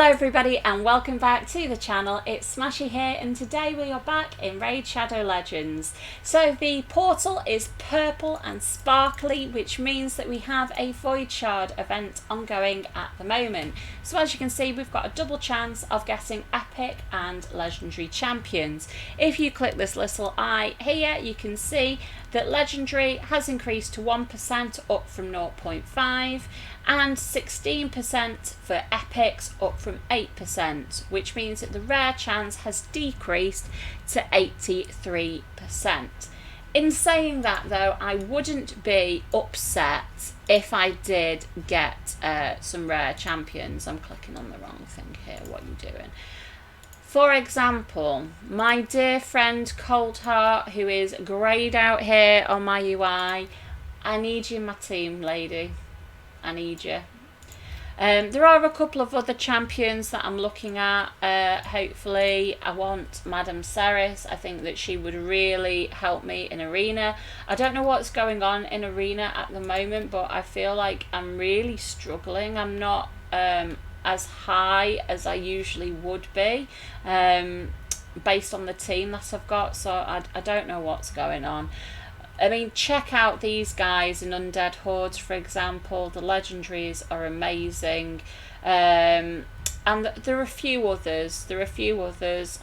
Hello everybody and welcome back to the channel. It's Smashy here and today we are back in Raid Shadow Legends. So the portal is purple and sparkly, which means that we have a Void Shard event ongoing at the moment. So as you can see, we've got a double chance of getting epic and legendary champions. If you click this little eye here, you can see that legendary has increased to 1% up from 0.5 and 16% for epics up from 8%, which means that the rare chance has decreased to 83%. In saying that though, I wouldn't be upset if I did get some rare champions. I'm clicking on the wrong thing here. What are you doing? For example, my dear friend Coldheart, who is greyed out here on my UI, I need you in my team, lady. I need you. There are a couple of other champions that I'm looking at. Hopefully, I want Madame Ceres. I think that she would really help me in Arena. I don't know what's going on in Arena at the moment, but I feel like I'm really struggling. I'm not as high as I usually would be based on the team that I've got, so I don't know what's going on. I mean, check out these guys in Undead Hordes, for example. The Legendries are amazing. And there are a few others.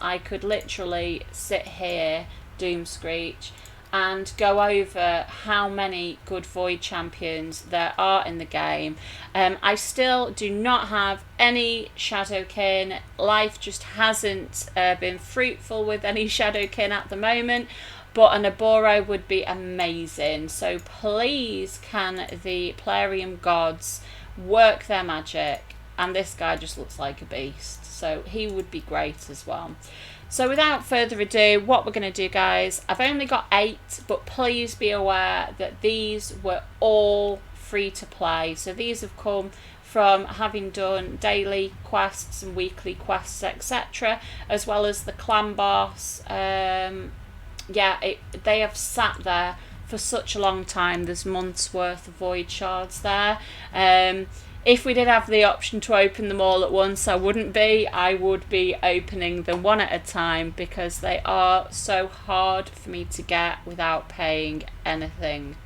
I could literally sit here, Doomscreech, and go over how many good Void champions there are in the game. I still do not have any Shadowkin. Life just hasn't been fruitful with any Shadowkin at the moment. But an Aboro would be amazing. So please, can the Plarium gods work their magic? And this guy just looks like a beast. So he would be great as well. So without further ado, what we're going to do, guys, I've only got 8. But please be aware that these were all free to play. So these have come from having done daily quests and weekly quests, etc. As well as the clan boss. Yeah, they have sat there for such a long time. There's months worth of Void Shards there. If we did have the option to open them all at once, I wouldn't be. I would be opening them one at a time because they are so hard for me to get without paying anything.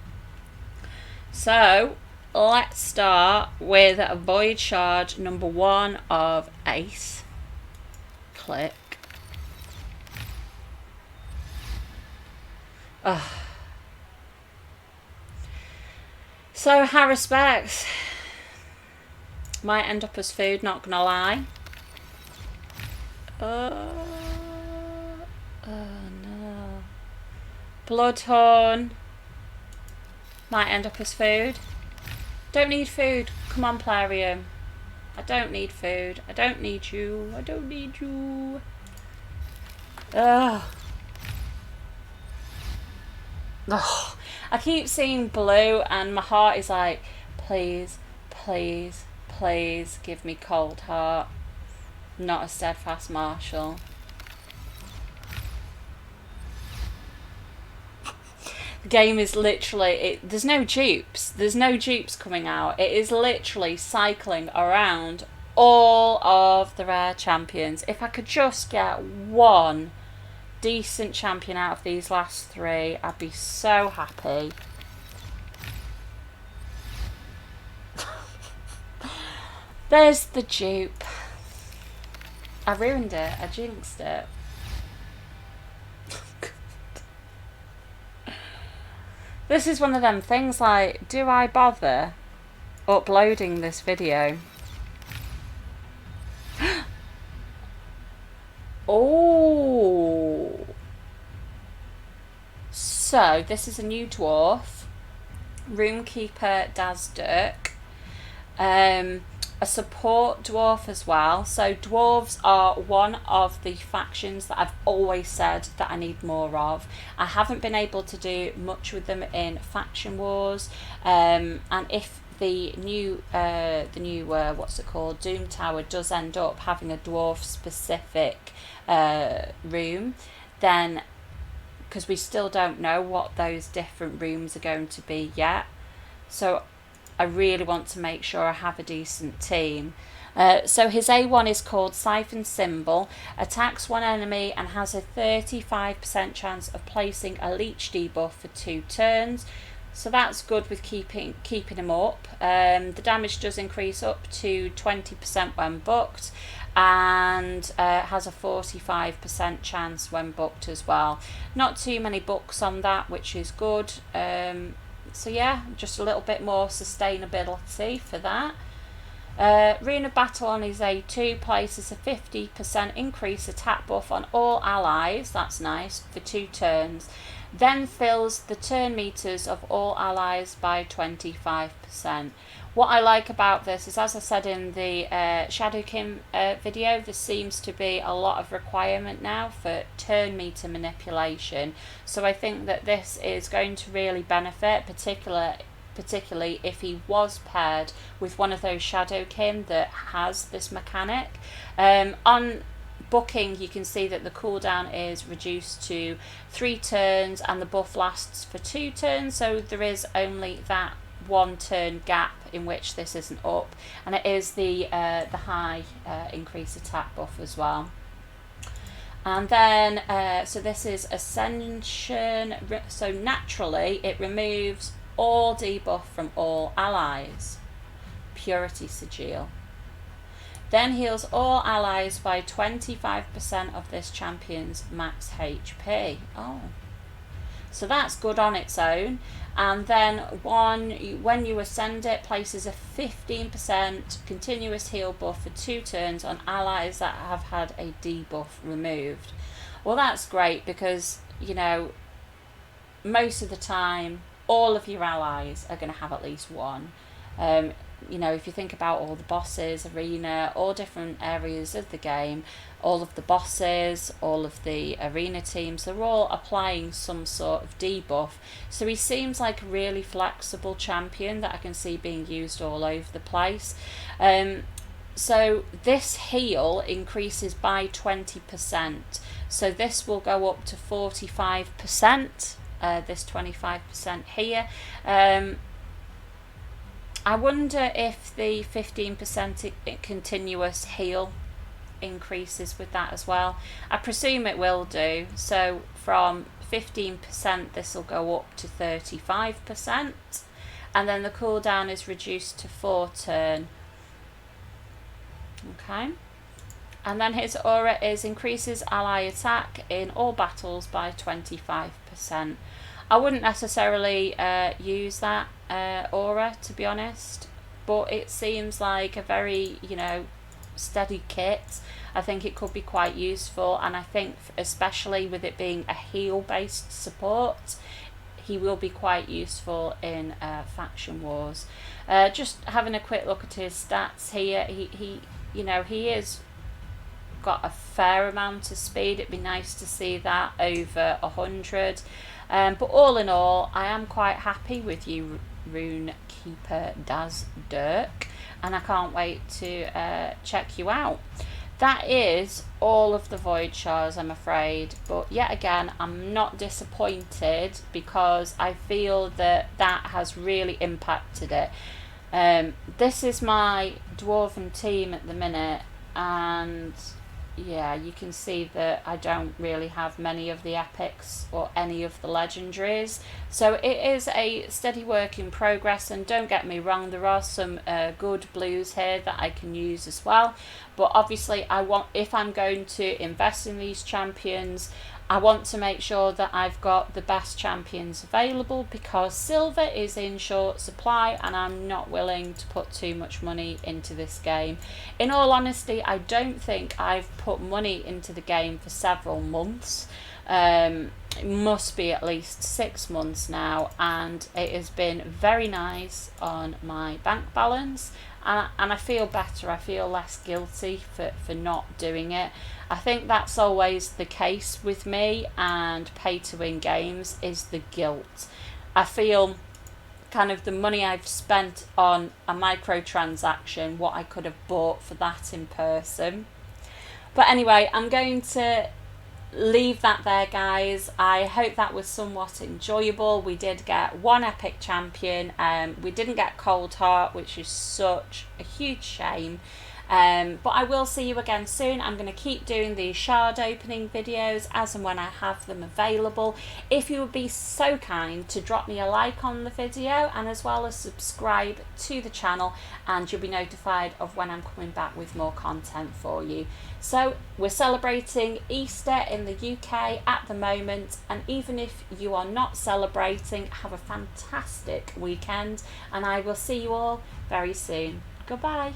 So let's start with a Void Shard number 1 of Ace. Click. Oh. So Harrispecs might end up as food, not gonna lie. Oh no. Bloodhorn might end up as food. Don't need food. Come on, Plarium. I don't need food. I don't need you. I don't need you. Ugh. Oh, I keep seeing blue and my heart is like, please, please, please give me Coldheart, not a Steadfast Marshal. The game is literally, there's no dupes coming out. It is literally cycling around all of the rare champions. If I could just get one decent champion out of these last 3, I'd be so happy. There's the dupe. I ruined it. I jinxed it. This is one of them things like, do I bother uploading this video? Oh, so this is a new dwarf, Roomkeeper Dazdirk, a support dwarf as well. So dwarves are one of the factions that I've always said that I need more of. I haven't been able to do much with them in faction wars, and if the new what's it called, Doom Tower does end up having a dwarf specific room, then, because we still don't know what those different rooms are going to be yet, so I really want to make sure I have a decent team. So his A1 is called Siphon Symbol, attacks one enemy and has a 35% chance of placing a leech debuff for 2 turns. So that's good with keeping him up. The damage does increase up to 20% when booked, and has a 45% chance when booked as well. Not too many books on that, which is good. So yeah, just a little bit more sustainability for that. Rune of Battle on his A2 places a 50% increase attack buff on all allies, that's nice, for 2 turns. Then fills the turn meters of all allies by 25%. What I like about this is, as I said in the Shadowkin video, there seems to be a lot of requirement now for turn meter manipulation. So I think that this is going to really benefit, particularly if he was paired with one of those Shadowkin that has this mechanic. On booking, you can see that the cooldown is reduced to 3 turns and the buff lasts for 2 turns, so there is only that 1 turn gap in which this isn't up, and it is the high increase attack buff as well. And then so this is Ascension, so naturally it removes all debuff from all allies. Purity Sigil. Then heals all allies by 25% of this champion's max HP. Oh, so that's good on its own. And then when you ascend it, places a 15% continuous heal buff for 2 turns on allies that have had a debuff removed. Well, that's great because, you know, most of the time all of your allies are going to have at least one. You know, if you think about all the bosses, arena, all different areas of the game, all of the bosses, all of the arena teams, they're all applying some sort of debuff. So he seems like a really flexible champion that I can see being used all over the place. So this heal increases by 20%. So this will go up to 45%, this 25% here. I wonder if the 15% continuous heal increases with that as well. I presume it will do. So from 15% this will go up to 35%, and then the cooldown is reduced to 4 turn. Okay. And then his aura is increases ally attack in all battles by 25%. I wouldn't necessarily use that aura, to be honest, but it seems like a very, you know, steady kit. I think it could be quite useful, and I think especially with it being a heal based support, he will be quite useful in faction wars. Just having a quick look at his stats here, he you know, he is got a fair amount of speed. It'd be nice to see that over 100. But all in all, I am quite happy with you, Rune Keeper Daz Dirk, and I can't wait to check you out. That is all of the Void Shards, I'm afraid, but yet again, I'm not disappointed because I feel that that has really impacted it. This is my Dwarven team at the minute, and yeah, you can see that I don't really have many of the epics or any of the legendaries, so it is a steady work in progress. And don't get me wrong, there are some good blues here that I can use as well, but obviously if I'm going to invest in these champions, I want to make sure that I've got the best champions available, because silver is in short supply and I'm not willing to put too much money into this game. In all honesty, I don't think I've put money into the game for several months. It must be at least 6 months now, and it has been very nice on my bank balance, and I feel better. I feel less guilty for not doing it. I think that's always the case with me and pay to win games, is the guilt. I feel kind of the money I've spent on a microtransaction, what I could have bought for that in person. But anyway, I'm going to leave that there, guys. I hope that was somewhat enjoyable. We did get one epic champion. We didn't get Coldheart, which is such a huge shame. But I will see you again soon. I'm going to keep doing these shard opening videos as and when I have them available. If you would be so kind to drop me a like on the video, and as well as subscribe to the channel, and you'll be notified of when I'm coming back with more content for you. So we're celebrating Easter in the UK at the moment, and even if you are not celebrating, have a fantastic weekend, and I will see you all very soon. Goodbye.